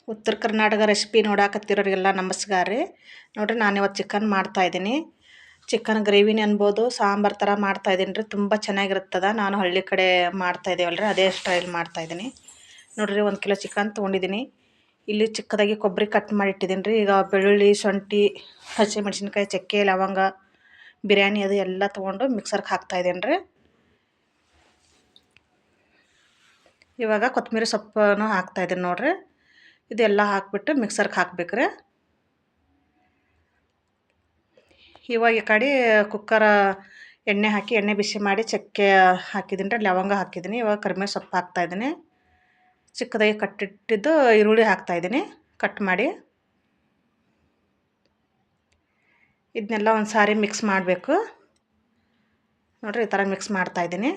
ಉತ್ತರ ಕರ್ನಾಟಕ ರೆಸಿಪಿ ನೋಡಾಕತ್ತಿರೋರಿಗೆಲ್ಲ ನಮಸ್ಕಾರ ರೀ. ನೋಡಿರಿ ನಾನಿವತ್ತು ಚಿಕನ್ ಮಾಡ್ತಾಯಿದ್ದೀನಿ. ಚಿಕನ್ ಗ್ರೇವಿನೇ ಅನ್ಬೋದು, ಸಾಂಬಾರು ಥರ ಮಾಡ್ತಾಯಿದ್ದೀನಿ ರೀ. ತುಂಬ ಚೆನ್ನಾಗಿರುತ್ತದೆ. ನಾನು ಹಳ್ಳಿ ಕಡೆ ಮಾಡ್ತಾಯಿದ್ದೇವಲ್ರಿ, ಅದೇ ಸ್ಟೈಲ್ ಮಾಡ್ತಾಯಿದ್ದೀನಿ. ನೋಡಿರಿ 1 ಕಿಲೋ ಚಿಕನ್ ತೊಗೊಂಡಿದ್ದೀನಿ. ಇಲ್ಲಿ ಚಿಕ್ಕದಾಗಿ ಕೊಬ್ಬರಿ ಕಟ್ ಮಾಡಿ ಇಟ್ಟಿದ್ದೀನಿ ರೀ. ಈಗ ಬೆಳ್ಳುಳ್ಳಿ, ಶುಂಠಿ, ಹಸಿಮೆಣ್ಸಿನ್ಕಾಯಿ, ಚಕ್ಕೆ, ಲವಂಗ, ಬಿರಿಯಾನಿ ಅದು ಎಲ್ಲ ತೊಗೊಂಡು ಮಿಕ್ಸರ್ಗೆ ಹಾಕ್ತಾಯಿದ್ದೀನಿ ರೀ. ಇವಾಗ ಕೊತ್ತಂಬರಿ ಸೊಪ್ಪನ್ನು ಹಾಕ್ತಾಯಿದ್ದೀನಿ ನೋಡಿರಿ. ಇದೆಲ್ಲ ಹಾಕ್ಬಿಟ್ಟು ಮಿಕ್ಸರ್ಗೆ ಹಾಕ್ಬೇಕ್ರಿ. ಇವಾಗ ಈ ಕಡೆ ಕುಕ್ಕರ್ ಎಣ್ಣೆ ಹಾಕಿ ಎಣ್ಣೆ ಬಿಸಿ ಮಾಡಿ ಚಕ್ಕೆ ಹಾಕಿದ್ದೀನಿ ರೀ, ಲವಂಗ ಹಾಕಿದ್ದೀನಿ. ಇವಾಗ ಕರಿಬೇವು ಸೊಪ್ಪು ಹಾಕ್ತಾಯಿದ್ದೀನಿ. ಚಿಕ್ಕದಾಗಿ ಕಟ್ಟಿಟ್ಟಿದ್ದು ಈರುಳ್ಳಿ ಹಾಕ್ತಾಯಿದ್ದೀನಿ ಕಟ್ ಮಾಡಿ. ಇದನ್ನೆಲ್ಲ ಒಂದು ಸಾರಿ ಮಿಕ್ಸ್ ಮಾಡಬೇಕು ನೋಡಿರಿ. ಈ ಥರ ಮಿಕ್ಸ್ ಮಾಡ್ತಾಯಿದ್ದೀನಿ.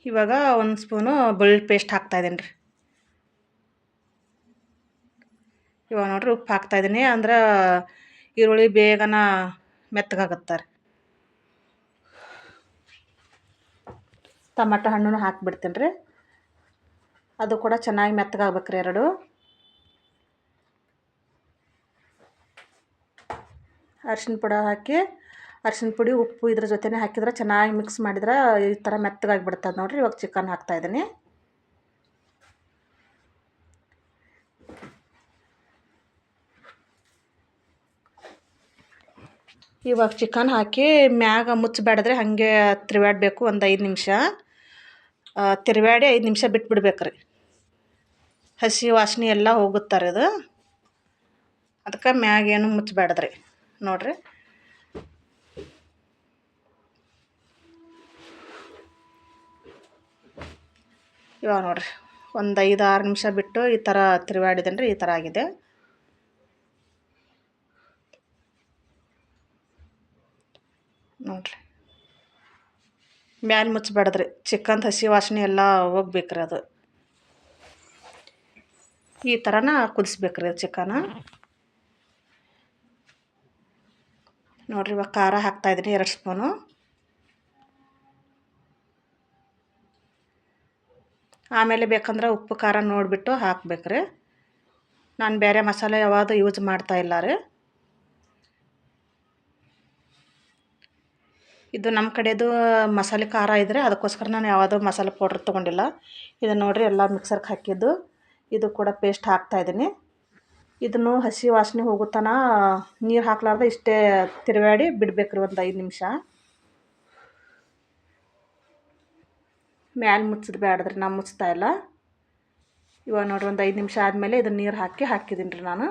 ಇವಾಗ 1 ಸ್ಪೂನು ಬೆಳ್ಳುಳ್ಳಿ ಪೇಸ್ಟ್ ಹಾಕ್ತಾಯಿದ್ದೀನಿ ರೀ. ಇವಾಗ ನೋಡಿರಿ ಉಪ್ಪು ಹಾಕ್ತಾಯಿದ್ದೀನಿ, ಅಂದ್ರೆ ಈರುಳ್ಳಿ ಬೇಗನ ಮೆತ್ತಗಾಗುತ್ತೆ ರೀ. ಟೊಮೆಟೊ ಹಣ್ಣನ್ನು ಹಾಕಿಬಿಡ್ತೀನಿ ರೀ. ಅದು ಕೂಡ ಚೆನ್ನಾಗಿ ಮೆತ್ತಗಾಗ್ಬೇಕು ರೀ ಎರಡು. ಅರಿಶಿನ ಪುಡಿ ಹಾಕಿ, ಅರಿಶಿನ ಪುಡಿ ಉಪ್ಪು ಇದ್ರ ಜೊತೆನೇ ಹಾಕಿದ್ರೆ ಚೆನ್ನಾಗಿ ಮಿಕ್ಸ್ ಮಾಡಿದ್ರೆ ಈ ಥರ ಮೆತ್ತಗಾಗಿಬಿಡ್ತದೆ ನೋಡಿರಿ. ಇವಾಗ ಚಿಕನ್ ಹಾಕ್ತಾಯಿದ್ದೀನಿ. ಇವಾಗ ಚಿಕನ್ ಹಾಕಿ ಮ್ಯಾಗ ಮುಚ್ಚಬೇಡ್ರಿ, ಹಾಗೆ ತಿರುವಾಡಬೇಕು. ಒಂದು 5 ನಿಮಿಷ ತಿರುವಾಡಿ 5 ನಿಮಿಷ ಬಿಟ್ಬಿಡ್ಬೇಕು ರೀ. ಹಸಿ ವಾಸನೆ ಎಲ್ಲ ಹೋಗುತ್ತಾರೆ ಇದು, ಅದಕ್ಕೆ ಮ್ಯಾಗೇನು ಮುಚ್ಚಬೇಡ್ದ್ರಿ ನೋಡಿರಿ. ಇವಾಗ ನೋಡಿರಿ ಒಂದು 5-6 ನಿಮಿಷ ಬಿಟ್ಟು ಈ ಥರ ತಿರುವಾಡಿದ್ದೀನಿ ರೀ. ಈ ಥರ ಆಗಿದೆ ನೋಡಿರಿ. ಮ್ಯಾಲೆ ಮುಚ್ಚಬೇಡ್ದ್ರಿ, ಚಿಕನ್ ಹಸಿ ವಾಸನೆ ಎಲ್ಲ ಹೋಗ್ಬೇಕ್ರಿ. ಅದು ಈ ಥರನ ಕುದಿಸ್ಬೇಕ್ರಿ ಚಿಕನ್ ನೋಡಿರಿ. ಇವಾಗ ಖಾರ ಹಾಕ್ತಾಯಿದ್ದೀನಿ 2 ಸ್ಪೂನು. ಆಮೇಲೆ ಬೇಕಂದ್ರೆ ಉಪ್ಪು ಖಾರ ನೋಡಿಬಿಟ್ಟು ಹಾಕ್ಬೇಕ್ರಿ. ನಾನು ಬೇರೆ ಮಸಾಲೆ ಯಾವುದು ಯೂಸ್ ಮಾಡ್ತಾಯಿಲ್ಲ ರೀ. ಇದು ನಮ್ಮ ಕಡೆದು ಮಸಾಲೆ ಖಾರ ಇದ್ದರೆ ಅದಕ್ಕೋಸ್ಕರ ನಾನು ಯಾವುದೋ ಮಸಾಲೆ ಪೌಡ್ರ್ ತೊಗೊಂಡಿಲ್ಲ. ಇದನ್ನು ನೋಡಿರಿ ಎಲ್ಲ ಮಿಕ್ಸರ್ಗೆ ಹಾಕಿದ್ದು. ಇದು ಕೂಡ ಪೇಸ್ಟ್ ಹಾಕ್ತಾಯಿದ್ದೀನಿ. ಇದನ್ನು ಹಸಿ ವಾಸನೆ ಹೋಗುತ್ತಾನ ನೀರು ಹಾಕ್ಲಾರ್ದೆ ಇಷ್ಟೇ ತಿರುವಾಡಿ ಬಿಡ್ಬೇಕ್ರಿ ಒಂದು 5 ನಿಮಿಷ. ಮ್ಯಾಲೆ ಮುಚ್ಚೋದು ಬೇಡ್ದ್ರಿ, ನಾನು ಮುಚ್ತಾ ಇಲ್ಲ. ಇವಾಗ ನೋಡಿರಿ ಒಂದು 5 ನಿಮಿಷ ಆದಮೇಲೆ ಇದನ್ನು ನೀರು ಹಾಕಿದ್ದೀನಿ ರೀ ನಾನು.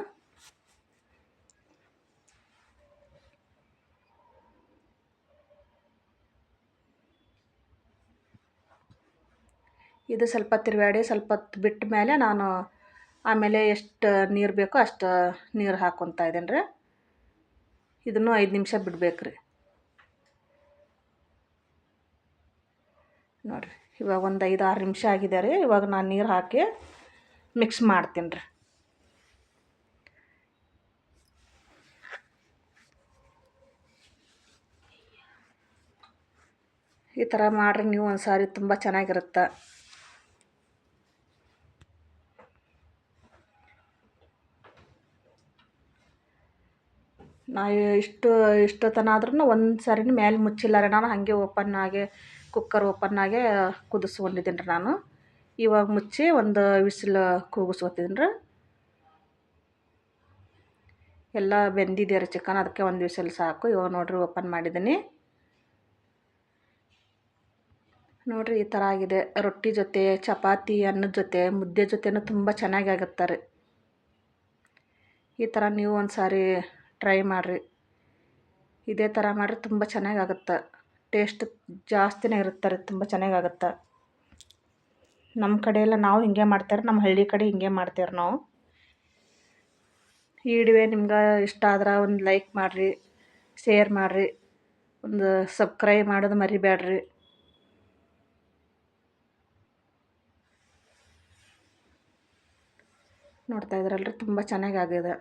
ಇದು ಸ್ವಲ್ಪ ತಿರುವಾಡಿ ಸ್ವಲ್ಪ ಹೊತ್ತು ಬಿಟ್ಟ ಮೇಲೆ ನಾನು ಆಮೇಲೆ ಎಷ್ಟು ನೀರು ಬೇಕೋ ಅಷ್ಟು ನೀರು ಹಾಕ್ಕೊತಾ ಇದ್ದೀನಿ ರೀ. ಇದನ್ನು 5 ನಿಮಿಷ ಬಿಡ್ಬೇಕ್ರಿ ನೋಡಿರಿ. ಇವಾಗ ಒಂದು 5-6 ನಿಮಿಷ ಆಗಿದೆ ರೀ. ಇವಾಗ ನಾನು ನೀರು ಹಾಕಿ ಮಿಕ್ಸ್ ಮಾಡ್ತೀನಿ ರೀ. ಈ ಥರ ಮಾಡಿರಿ ನೀವು ಒಂದು ಸಾರಿ, ತುಂಬ ಚೆನ್ನಾಗಿರುತ್ತೆ. ನಾ ಇಷ್ಟೊತ್ತನಾದ್ರೂ ಒಂದು ಸಾರಿನೂ ಮೇಲೆ ಮುಚ್ಚಿಲ್ಲ ರೀ ನಾನು. ಹಾಗೆ ಓಪನ್ನಾಗೆ ಕುಕ್ಕರ್ ಓಪನ್ನಾಗೆ ಕುದಿಸ್ಕೊಂಡಿದ್ದೀನಿ ರೀ ನಾನು. ಇವಾಗ ಮುಚ್ಚಿ ಒಂದು ವಿಸಿಲ್ ಕೂಗಿಸ್ಕೊತೀನಿ ರೀ. ಎಲ್ಲ ಬೆಂದಿದೆ ರೀ ಚಿಕನ್, ಅದಕ್ಕೆ ಒಂದು ವಿಸಿಲ್ ಸಾಕು. ಇವಾಗ ನೋಡಿರಿ ಓಪನ್ ಮಾಡಿದ್ದೀನಿ ನೋಡಿರಿ. ಈ ಥರ ಆಗಿದೆ. ರೊಟ್ಟಿ ಜೊತೆ, ಚಪಾತಿ, ಅನ್ನದ ಜೊತೆ, ಮುದ್ದೆ ಜೊತೆನೂ ತುಂಬ ಚೆನ್ನಾಗಿ ಆಗುತ್ತೆ ರೀ. ಈ ಥರ ನೀವು ಒಂದು ಸಾರಿ ಟ್ರೈ ಮಾಡಿರಿ. ಇದೇ ಥರ ಮಾಡಿರಿ, ತುಂಬ ಚೆನ್ನಾಗಾಗುತ್ತೆ. ಟೇಸ್ಟ್ ಜಾಸ್ತಿನೇ ಇರುತ್ತೆ ರೀ, ತುಂಬ ಚೆನ್ನಾಗಾಗುತ್ತೆ. ನಮ್ಮ ಕಡೆ ಎಲ್ಲ ನಾವು ಹಿಂಗೆ ಮಾಡ್ತಾರೆ, ನಮ್ಮ ಹಳ್ಳಿ ಕಡೆ ಹಿಂಗೆ ಮಾಡ್ತೇವೆ ನಾವು. ಈ ವಿಡಿಯೋ ನಿಮ್ಗೆ ಇಷ್ಟ ಆದ್ರೆ ಒಂದು ಲೈಕ್ ಮಾಡಿರಿ, ಶೇರ್ ಮಾಡಿರಿ, ಒಂದು ಸಬ್ಸ್ಕ್ರೈಬ್ ಮಾಡೋದು ಮರಿಬೇಡ್ರಿ. ನೋಡ್ತಾ ಇದ್ರಲ್ರಿ ತುಂಬ ಚೆನ್ನಾಗಾಗಿದೆ.